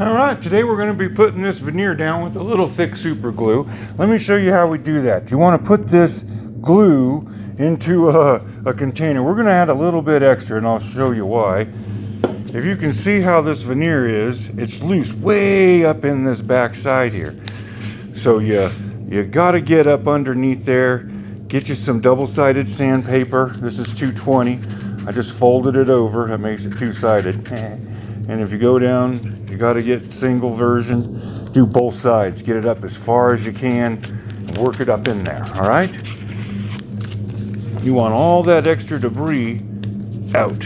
All right, today we're going to be putting this veneer down with a little thick super glue. Let me show you how we do that. You want to put this glue into a container. We're going to add a little bit extra, and I'll show you why. If you can see how this veneer is, it's loose way up in this back side here. So you got to get up underneath there, get you some double-sided sandpaper. This is 220. I just folded it over. That makes it two-sided. And if you go down, you got to get single version. Do both sides. Get it up as far as you can and work it up in there, all right? You want all that extra debris out.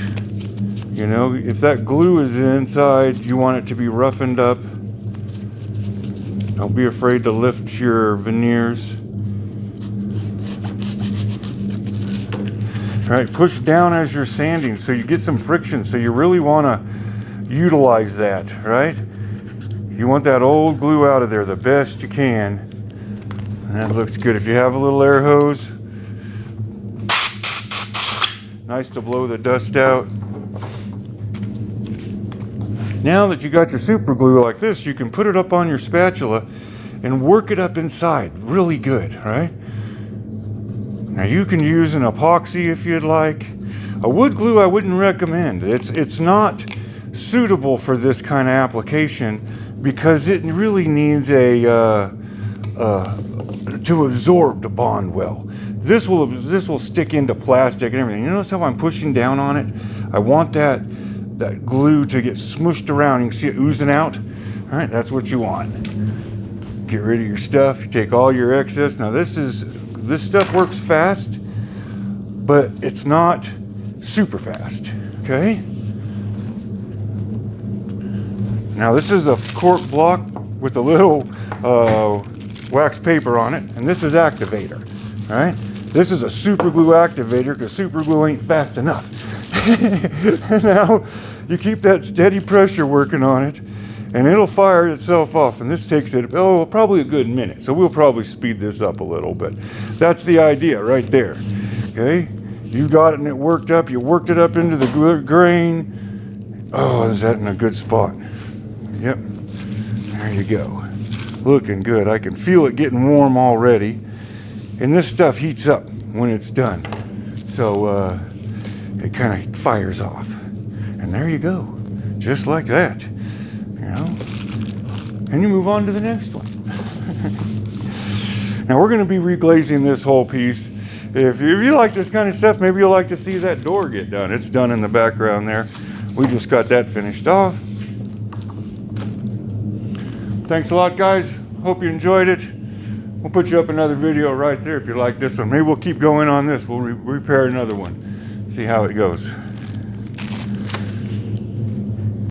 You know, if that glue is inside, you want it to be roughened up. Don't be afraid to lift your veneers. All right, push down as you're sanding so you get some friction. So you really want to utilize that, right? You want that old glue out of there the best you can. And that looks good. If you have a little air hose, nice to blow the dust out. Now that you got your super glue like this, you can put it up on your spatula and work it up inside really good, right? Now you can use an epoxy if you'd like. A wood glue I wouldn't recommend. It's not suitable for this kind of application because it really needs to absorb to bond well. This will stick into plastic and everything. You notice how I'm pushing down on it? I want that glue to get smushed around. You can see it oozing out. All right, that's what you want. Get rid of your stuff. You take all your excess. Now this stuff works fast, but it's not super fast. Okay. Now this is a cork block with a little wax paper on it, and this is activator, all right? This is a super glue activator because super glue ain't fast enough. Now you keep that steady pressure working on it, and it'll fire itself off, and this takes it, probably a good minute, so we'll probably speed this up a little bit. That's the idea right there, okay? You got it and it worked up, you worked it up into the grain. Oh, is that in a good spot? Yep, there you go. Looking good. I can feel it getting warm already. And this stuff heats up when it's done. So it kind of fires off. And there you go. Just like that. You know? And you move on to the next one. Now we're going to be reglazing this whole piece. If you like this kind of stuff, maybe you'll like to see that door get done. It's done in the background there. We just got that finished off. Thanks a lot, guys. Hope you enjoyed it. We'll put you up another video right there if you like this one. Maybe we'll keep going on this. We'll repair another one. See how it goes.